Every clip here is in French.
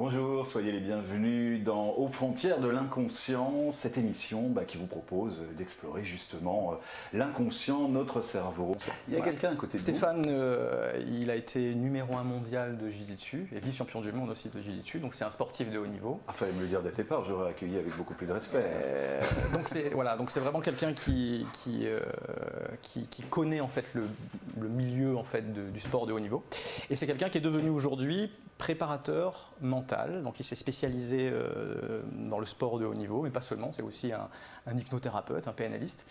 Bonjour, soyez les bienvenus dans Aux frontières de l'inconscient, cette émission qui vous propose d'explorer justement l'inconscient, notre cerveau. Il y a quelqu'un à côté de vous. Stéphane, il a été numéro 1 mondial de jiu-jitsu et vice-champion du monde aussi de jiu-jitsu, donc c'est un sportif de haut niveau. Ah, fallait me le dire dès le départ, j'aurais accueilli avec beaucoup plus de respect. Donc c'est vraiment quelqu'un qui connaît en fait le milieu en fait du sport de haut niveau. Et c'est quelqu'un qui est devenu aujourd'hui préparateur mental, donc il s'est spécialisé dans le sport de haut niveau, mais pas seulement, c'est aussi un hypnothérapeute, un PNListe.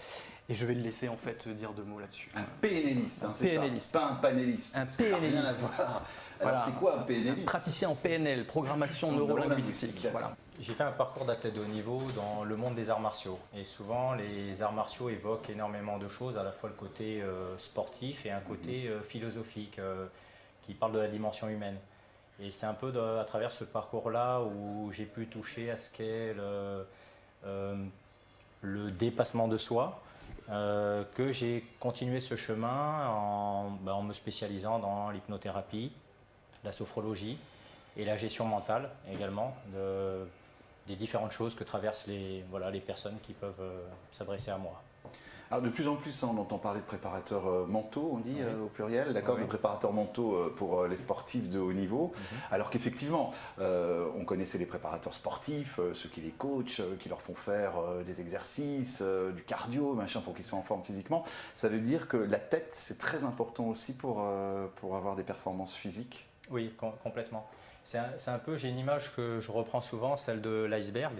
Et je vais le laisser en fait dire deux mots là-dessus. Un PNListe, hein, c'est PNListe. Ça, pas un panéliste. Un PNListe. Alors Voilà. c'est quoi un PNListe? Praticien en PNL, programmation neurolinguistique. Voilà. J'ai fait un parcours d'athlète de haut niveau dans le monde des arts martiaux. Et souvent, les arts martiaux évoquent énormément de choses, à la fois le côté sportif et un côté philosophique qui parle de la dimension humaine. Et c'est un peu à travers ce parcours-là où j'ai pu toucher à ce qu'est le dépassement de soi, que j'ai continué ce chemin en me spécialisant dans l'hypnothérapie, la sophrologie et la gestion mentale également des différentes choses que traversent les personnes qui peuvent s'adresser à moi. Alors de plus en plus, on entend parler de préparateurs mentaux, on dit au pluriel, d'accord, Oui. de préparateurs mentaux pour les sportifs de haut niveau. Alors qu'effectivement, on connaissait les préparateurs sportifs, ceux qui les coachent, qui leur font faire des exercices, du cardio, machin, pour qu'ils soient en forme physiquement. Ça veut dire que la tête, c'est très important aussi pour avoir des performances physiques. Oui, complètement. C'est un peu, j'ai une image que je reprends souvent, celle de l'iceberg.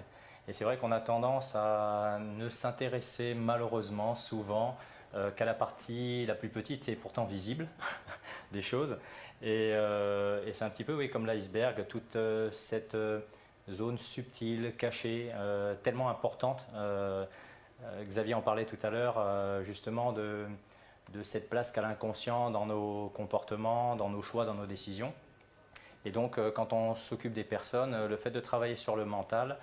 Et c'est vrai qu'on a tendance à ne s'intéresser malheureusement souvent qu'à la partie la plus petite et pourtant visible des choses. Et c'est un petit peu comme l'iceberg, toute cette zone subtile, cachée, tellement importante. Xavier en parlait tout à l'heure, justement, de cette place qu'a l'inconscient dans nos comportements, dans nos choix, dans nos décisions. Et donc, quand on s'occupe des personnes, le fait de travailler sur le mental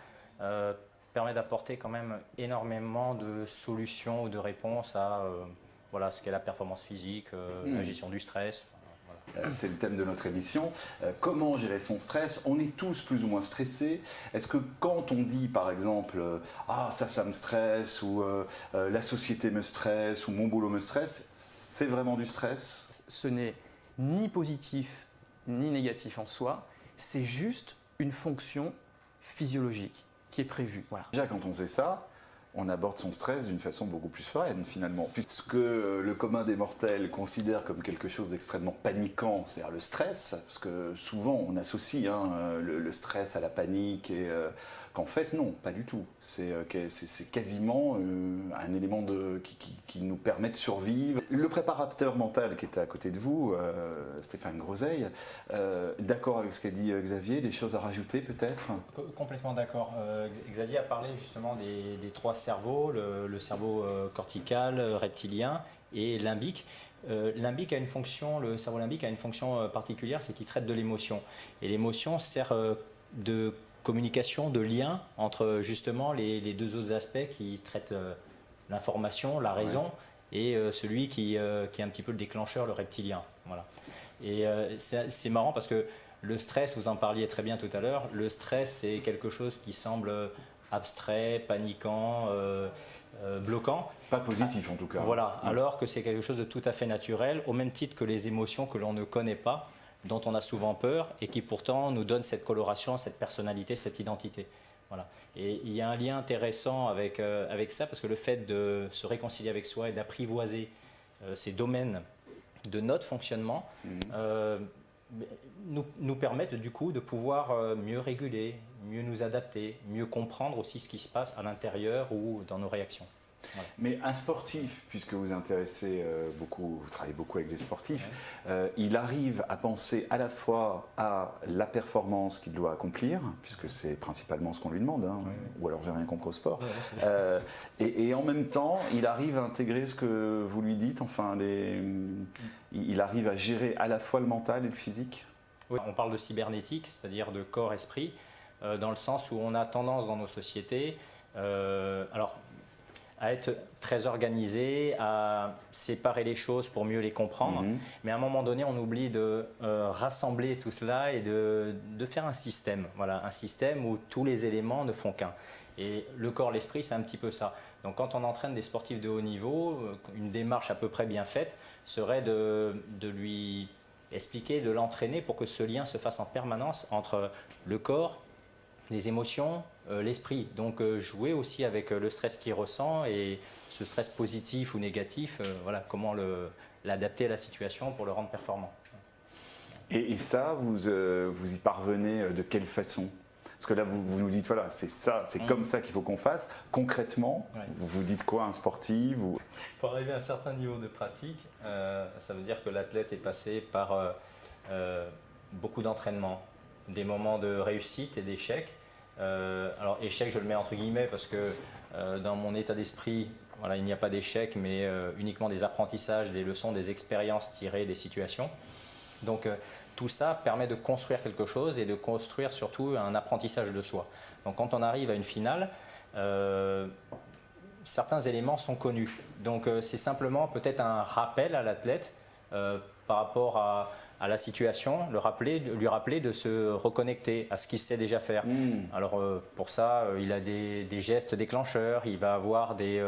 permet d'apporter quand même énormément de solutions ou de réponses à ce qu'est la performance physique, la gestion du stress. Voilà. C'est le thème de notre émission. Comment gérer son stress? On est tous plus ou moins stressés. Est-ce que quand on dit par exemple « Ah, ça me stresse » ou « La société me stresse » ou « Mon boulot me stresse », c'est vraiment du stress? Ce n'est ni positif ni négatif en soi, c'est juste une fonction physiologique qui est prévue. Voilà. Déjà, quand on sait ça, on aborde son stress d'une façon beaucoup plus sereine finalement. Puisque le commun des mortels considère comme quelque chose d'extrêmement paniquant, c'est-à-dire le stress, parce que souvent on associe le stress à la panique, et qu'en fait non, pas du tout. C'est quasiment un élément qui nous permet de survivre. Le préparateur mental qui était à côté de vous, Stéphane Groseille, d'accord avec ce qu'a dit Xavier, des choses à rajouter peut-être? Complètement d'accord. Xavier a parlé justement des trois cerveaux, le cerveau cortical, reptilien et limbique. Le cerveau limbique a une fonction particulière, c'est qu'il traite de l'émotion. Et l'émotion sert de communication, de lien entre justement les deux autres aspects qui traitent l'information, la raison, et celui qui est un petit peu le déclencheur, le reptilien. Voilà. Et c'est marrant parce que le stress, vous en parliez très bien tout à l'heure, le stress c'est quelque chose qui semble abstrait, paniquant, bloquant. Pas positif en tout cas. Voilà, alors que c'est quelque chose de tout à fait naturel, au même titre que les émotions que l'on ne connaît pas, dont on a souvent peur et qui pourtant nous donnent cette coloration, cette personnalité, cette identité. Voilà. Et il y a un lien intéressant avec ça, parce que le fait de se réconcilier avec soi et d'apprivoiser ces domaines de notre fonctionnement nous permettent du coup de pouvoir mieux réguler, mieux nous adapter, mieux comprendre aussi ce qui se passe à l'intérieur ou dans nos réactions. Voilà. Mais un sportif, puisque vous intéressez beaucoup, vous travaillez beaucoup avec des sportifs, il arrive à penser à la fois à la performance qu'il doit accomplir, puisque c'est principalement ce qu'on lui demande, ou alors j'ai rien compris au sport, et en même temps, il arrive à intégrer ce que vous lui dites, enfin, il arrive à gérer à la fois le mental et le physique. Oui, on parle de cybernétique, c'est-à-dire de corps-esprit, dans le sens où on a tendance dans nos sociétés, alors à être très organisé, à séparer les choses pour mieux les comprendre. Mais à un moment donné, on oublie de rassembler tout cela et de faire un système. Voilà, un système où tous les éléments ne font qu'un. Et le corps, l'esprit, c'est un petit peu ça. Donc quand on entraîne des sportifs de haut niveau, une démarche à peu près bien faite serait de lui expliquer, de l'entraîner pour que ce lien se fasse en permanence entre le corps, les émotions, l'esprit. Donc jouer aussi avec le stress qu'il ressent et ce stress positif ou négatif, voilà, comment l'adapter à la situation pour le rendre performant. Et ça, vous y parvenez de quelle façon? Parce que là, vous nous dites, voilà, c'est ça, c'est comme ça qu'il faut qu'on fasse. Concrètement, vous vous dites quoi, un sportif ou... Pour arriver à un certain niveau de pratique, ça veut dire que l'athlète est passé par beaucoup d'entraînement, des moments de réussite et d'échec. Alors échec, je le mets entre guillemets parce que dans mon état d'esprit, voilà, il n'y a pas d'échec, mais uniquement des apprentissages, des leçons, des expériences tirées des situations. Donc tout ça permet de construire quelque chose et de construire surtout un apprentissage de soi. Donc quand on arrive à une finale, certains éléments sont connus. Donc c'est simplement peut-être un rappel à l'athlète par rapport à la situation, lui rappeler de se reconnecter à ce qu'il sait déjà faire. Alors pour ça, il a des gestes déclencheurs, il va avoir des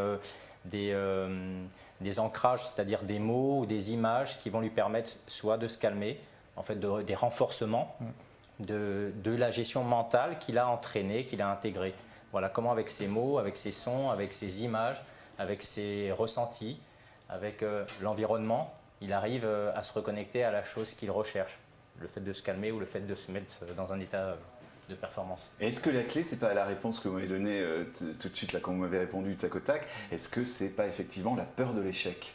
ancrages, c'est-à-dire des mots ou des images qui vont lui permettre soit de se calmer, en fait des renforcements de la gestion mentale qu'il a entraînée, qu'il a intégrée. Voilà comment avec ses mots, avec ses sons, avec ses images, avec ses ressentis, avec l'environnement, il arrive à se reconnecter à la chose qu'il recherche, le fait de se calmer ou le fait de se mettre dans un état de performance. Est-ce que la clé, c'est pas la réponse que vous m'avez donnée tout de suite là, quand vous m'avez répondu tac au tac? Est-ce que c'est pas effectivement la peur de l'échec?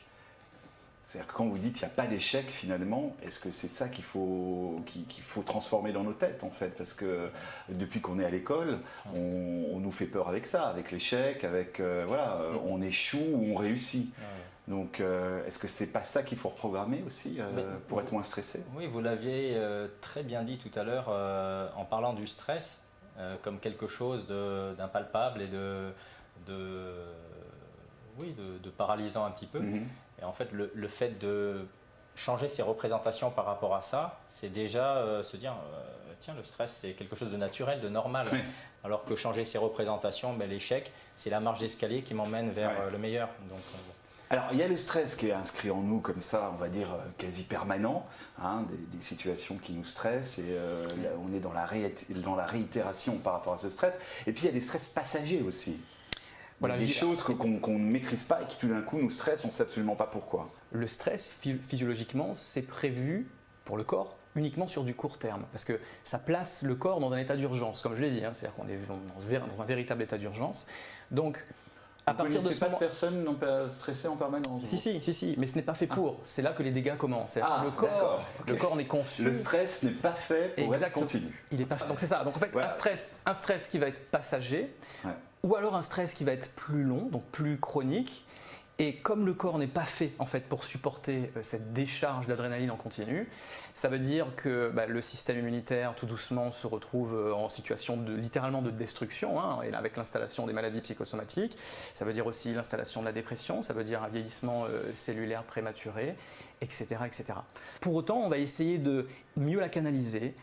C'est-à-dire que quand vous dites qu'il n'y a pas d'échec finalement, est-ce que c'est ça qu'il faut transformer dans nos têtes en fait? Parce que depuis qu'on est à l'école, on nous fait peur avec ça, avec l'échec, avec on échoue ou on réussit. Donc est-ce que c'est pas ça qu'il faut reprogrammer aussi pour être moins stressé? Oui, vous l'aviez très bien dit tout à l'heure en parlant du stress comme quelque chose d'impalpable et de paralysant un petit peu. Et en fait, le fait de changer ses représentations par rapport à ça, c'est déjà se dire, tiens, le stress, c'est quelque chose de naturel, de normal. Oui. Alors que changer ses représentations, l'échec, c'est la marche d'escalier qui m'emmène vers le meilleur. Donc, alors, il y a le stress qui est inscrit en nous comme ça, on va dire quasi permanent, hein, des situations qui nous stressent et on est dans la réitération par rapport à ce stress. Et puis, il y a des stress passagers aussi. Voilà, des choses qu'on ne maîtrise pas et qui tout d'un coup nous stressent, on ne sait absolument pas pourquoi. Le stress, physiologiquement, c'est prévu pour le corps uniquement sur du court terme, parce que ça place le corps dans un état d'urgence, comme je l'ai dit, hein, c'est-à-dire qu'on est dans un véritable état d'urgence. Donc, à partir de ce moment, pas de personnes non pas stressées en permanence. Si, mais ce n'est pas fait pour. Le là que les dégâts commencent. Le corps n'est conçu. Le stress n'est pas fait pour être continu. Il est pas. Donc c'est ça. Donc en fait, un stress qui va être passager, ou alors un stress qui va être plus long, donc plus chronique. Et comme le corps n'est pas fait en fait pour supporter cette décharge d'adrénaline en continu, ça veut dire que le système immunitaire tout doucement se retrouve en situation littéralement de destruction, hein, et avec l'installation des maladies psychosomatiques. Ça veut dire aussi l'installation de la dépression, ça veut dire un vieillissement cellulaire prématuré, etc., etc. Pour autant, on va essayer de mieux la canaliser,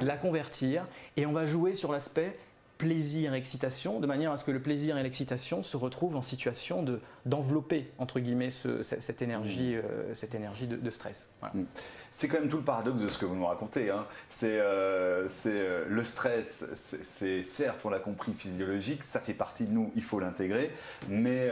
la convertir, et on va jouer sur l'aspect plaisir et excitation, de manière à ce que le plaisir et l'excitation se retrouvent en situation d'envelopper, entre guillemets, cette énergie de stress. Voilà. C'est quand même tout le paradoxe de ce que vous nous racontez. Hein. Le stress, c'est certes, on l'a compris, physiologique, ça fait partie de nous, il faut l'intégrer, mais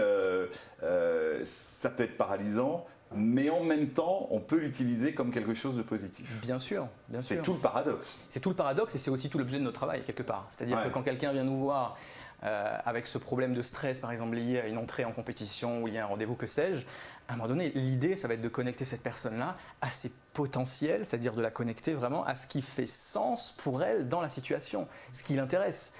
ça peut être paralysant. Mais en même temps, on peut l'utiliser comme quelque chose de positif. Bien sûr. C'est tout le paradoxe. C'est tout le paradoxe et c'est aussi tout l'objet de notre travail, quelque part. C'est-à-dire que quand quelqu'un vient nous voir avec ce problème de stress, par exemple lié à une entrée en compétition ou lié à un rendez-vous, que sais-je, à un moment donné, l'idée, ça va être de connecter cette personne-là à ses potentiels, c'est-à-dire de la connecter vraiment à ce qui fait sens pour elle dans la situation, ce qui l'intéresse.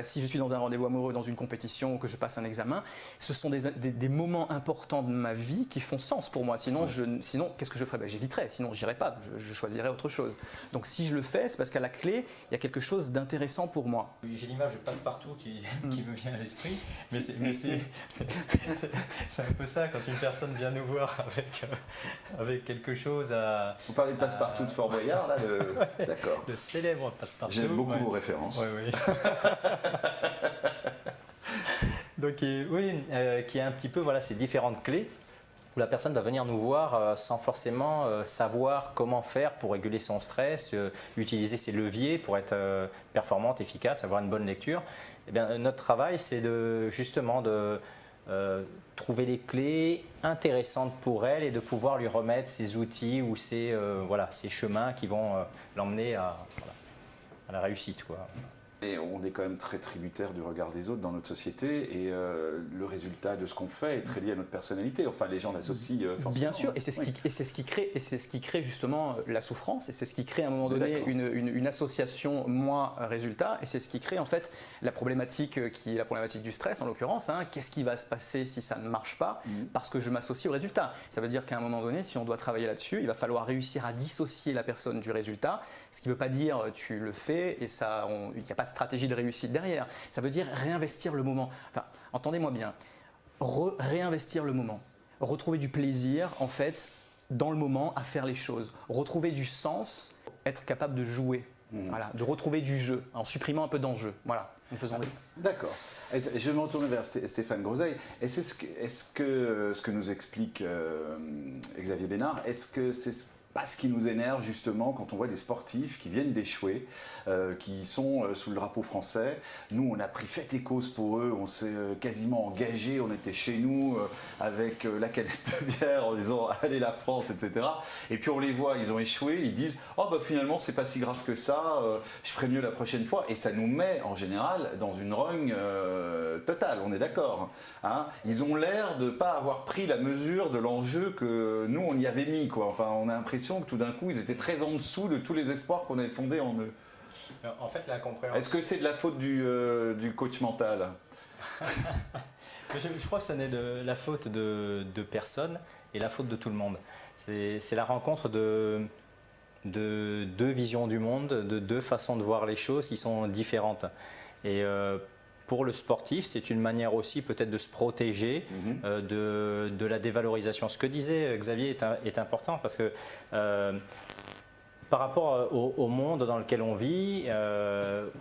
si je suis dans un rendez-vous amoureux, dans une compétition ou que je passe un examen, ce sont des moments importants de ma vie qui font sens pour moi. Sinon, sinon qu'est-ce que je ferais? J'éviterais, sinon je n'irais pas, je choisirais autre chose. Donc si je le fais, c'est parce qu'à la clé, il y a quelque chose d'intéressant pour moi. J'ai l'image de passe-partout qui me vient à l'esprit, mais c'est un peu ça, quand une personne vient nous voir avec quelque chose à... Vous parlez de passe-partout de Fort Boyard, là, d'accord. Le célèbre passe-partout. J'aime beaucoup vos références. Oui. Donc, qui a un petit peu ces différentes clés où la personne va venir nous voir sans forcément savoir comment faire pour réguler son stress, utiliser ses leviers pour être performante, efficace, avoir une bonne lecture. Eh bien, notre travail, c'est justement de trouver les clés intéressantes pour elle et de pouvoir lui remettre ces outils ou ces chemins qui vont l'emmener à la réussite, quoi. Et on est quand même très tributaire du regard des autres dans notre société et le résultat de ce qu'on fait est très lié à notre personnalité. Enfin, les gens l'associent forcément. Bien sûr, et c'est ce qui crée justement la souffrance et c'est ce qui crée à un moment donné une association moi-résultat et c'est ce qui crée en fait la problématique qui est la problématique du stress en l'occurrence. Qu'est-ce qui va se passer si ça ne marche pas parce que je m'associe au résultat? Ça veut dire qu'à un moment donné, si on doit travailler là-dessus, il va falloir réussir à dissocier la personne du résultat, ce qui ne veut pas dire tu le fais et il n'y a pas de stratégie de réussite derrière. Ça veut dire réinvestir le moment. Enfin, entendez-moi bien, réinvestir le moment. Retrouver du plaisir, en fait, dans le moment à faire les choses. Retrouver du sens, être capable de jouer. Voilà, de retrouver du jeu, en supprimant un peu d'enjeu. Voilà, en faisant D'accord. Je vais me retourner vers Stéphane Groseille. Est-ce que ce que nous explique Xavier Bénard, est-ce que c'est pas ce qui nous énerve justement quand on voit des sportifs qui viennent d'échouer, qui sont sous le drapeau français. Nous, on a pris fait et cause pour eux, on s'est quasiment engagé, on était chez nous avec la canette de bière en disant « Allez la France », etc. Et puis on les voit, ils ont échoué, ils disent « Oh bah finalement c'est pas si grave que ça, je ferai mieux la prochaine fois ». Et ça nous met en général dans une rogne totale, on est d'accord. Ils ont l'air de ne pas avoir pris la mesure de l'enjeu que nous on y avait mis, quoi. Enfin, on a l'impression que tout d'un coup, ils étaient très en dessous de tous les espoirs qu'on avait fondés en eux. En fait, la compréhension... Est-ce que c'est de la faute du coach mental? Je crois que ça n'est de la faute de personne et la faute de tout le monde. C'est la rencontre de deux visions du monde, de deux façons de voir les choses qui sont différentes. Et pour le sportif, c'est une manière aussi peut-être de se protéger de la dévalorisation. Ce que disait Xavier est important parce que par rapport au monde dans lequel on vit,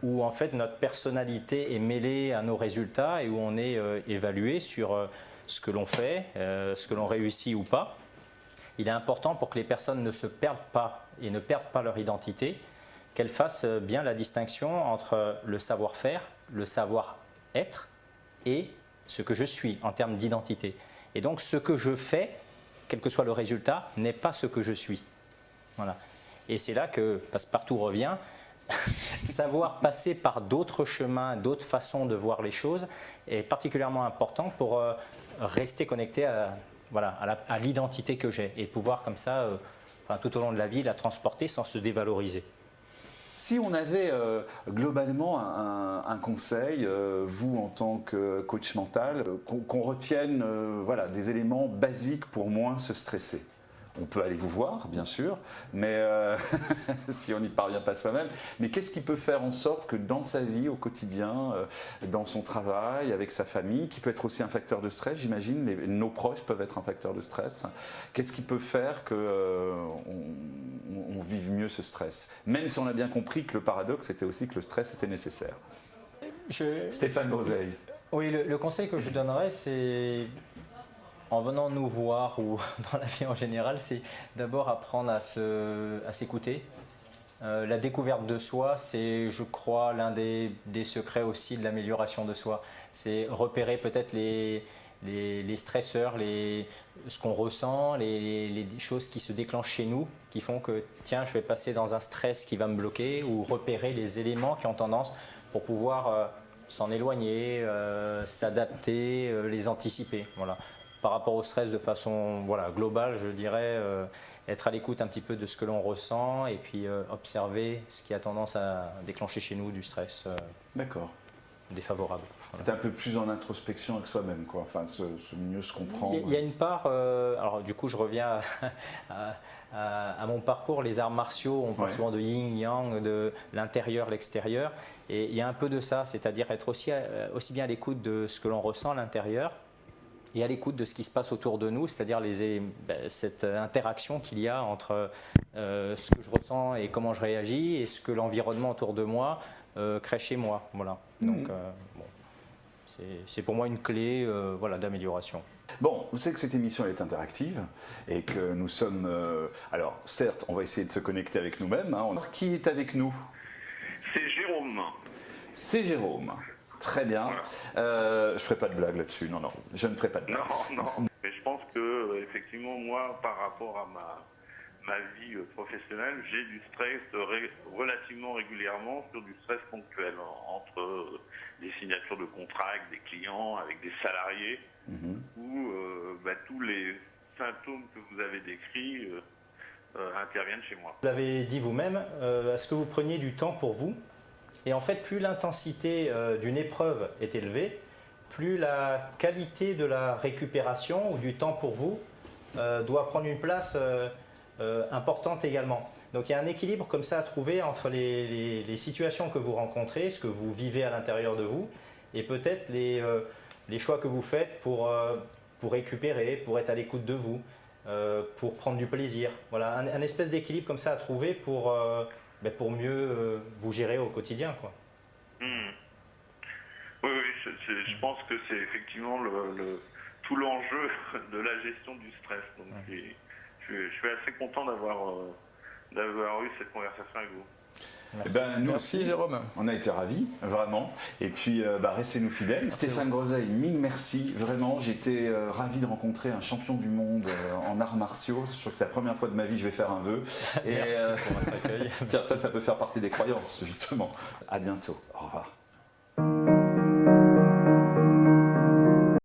où en fait notre personnalité est mêlée à nos résultats et où on est évalué sur ce que l'on fait, ce que l'on réussit ou pas, il est important pour que les personnes ne se perdent pas et ne perdent pas leur identité, qu'elles fassent bien la distinction entre le savoir-faire, le savoir-être et ce que je suis en termes d'identité. Et donc ce que je fais, quel que soit le résultat, n'est pas ce que je suis. Voilà. Et c'est là que Passepartout revient. Savoir passer par d'autres chemins, d'autres façons de voir les choses est particulièrement important pour rester connecté à l'identité que j'ai et pouvoir comme ça, tout au long de la vie, la transporter sans se dévaloriser. Si on avait globalement un conseil, vous en tant que coach mental, qu'on retienne des éléments basiques pour moins se stresser. On peut aller vous voir, bien sûr, mais si on n'y parvient pas soi-même. Mais qu'est-ce qui peut faire en sorte que dans sa vie, au quotidien, dans son travail, avec sa famille, qui peut être aussi un facteur de stress, j'imagine, nos proches peuvent être un facteur de stress. Qu'est-ce qui peut faire qu'on vive mieux ce stress? Même si on a bien compris que le paradoxe était aussi que le stress était nécessaire. Stéphane Groseille. Oui, le conseil que je donnerais, c'est... En venant nous voir ou dans la vie en général, c'est d'abord apprendre à s'écouter. La découverte de soi, c'est, je crois, l'un des secrets aussi de l'amélioration de soi. C'est repérer peut-être les stresseurs, ce qu'on ressent, les choses qui se déclenchent chez nous, qui font que, tiens, je vais passer dans un stress qui va me bloquer, ou repérer les éléments qui ont tendance pour pouvoir s'en éloigner, s'adapter, les anticiper. Voilà. Par rapport au stress de façon globale, je dirais être à l'écoute un petit peu de ce que l'on ressent et puis observer ce qui a tendance à déclencher chez nous du stress. D'accord. défavorable. C'est un peu plus en introspection avec soi-même, quoi. Enfin, se mieux se comprendre. Il y a une part, alors du coup je reviens à mon parcours, les arts martiaux, on parle souvent de yin-yang, de l'intérieur, l'extérieur, et il y a un peu de ça, c'est-à-dire être aussi bien à l'écoute de ce que l'on ressent à l'intérieur et à l'écoute de ce qui se passe autour de nous, c'est-à-dire cette interaction qu'il y a entre ce que je ressens et comment je réagis et ce que l'environnement autour de moi crée chez moi. Voilà. Donc, bon, c'est pour moi une clé voilà, d'amélioration. Bon, vous savez que cette émission elle est interactive et que nous sommes... alors, certes, on va essayer de se connecter avec nous-mêmes. Hein. Qui est avec nous? C'est Jérôme. C'est Jérôme. Très bien. Je ne ferai pas de blague là-dessus. Non, non, je ne ferai pas de blague. Non, non. Mais je pense que, effectivement, moi, par rapport à ma vie professionnelle, j'ai du stress relativement régulièrement sur du stress ponctuel entre des signatures de contrats avec des clients, avec des salariés, où tous les symptômes que vous avez décrits interviennent chez moi. Vous l'avez dit vous-même, est-ce que vous preniez du temps pour vous? Et en fait, plus l'intensité d'une épreuve est élevée, plus la qualité de la récupération ou du temps pour vous doit prendre une place importante également. Donc il y a un équilibre comme ça à trouver entre les situations que vous rencontrez, ce que vous vivez à l'intérieur de vous, et peut-être les choix que vous faites pour récupérer, pour être à l'écoute de vous, pour prendre du plaisir. Voilà, un espèce d'équilibre comme ça à trouver pour mieux vous gérer au quotidien, quoi. Oui, je pense que c'est effectivement tout l'enjeu de la gestion du stress. Donc je suis assez content d'avoir eu cette conversation avec vous. Merci. Nous aussi, Jérôme. On a été ravis, vraiment. Et puis, restez-nous fidèles. Stéphane Groseille, mille merci. Vraiment, j'étais ravi de rencontrer un champion du monde en arts martiaux. Je crois que c'est la première fois de ma vie que je vais faire un vœu. Merci pour votre accueil. Ça peut faire partie des croyances, justement. À bientôt. Au revoir.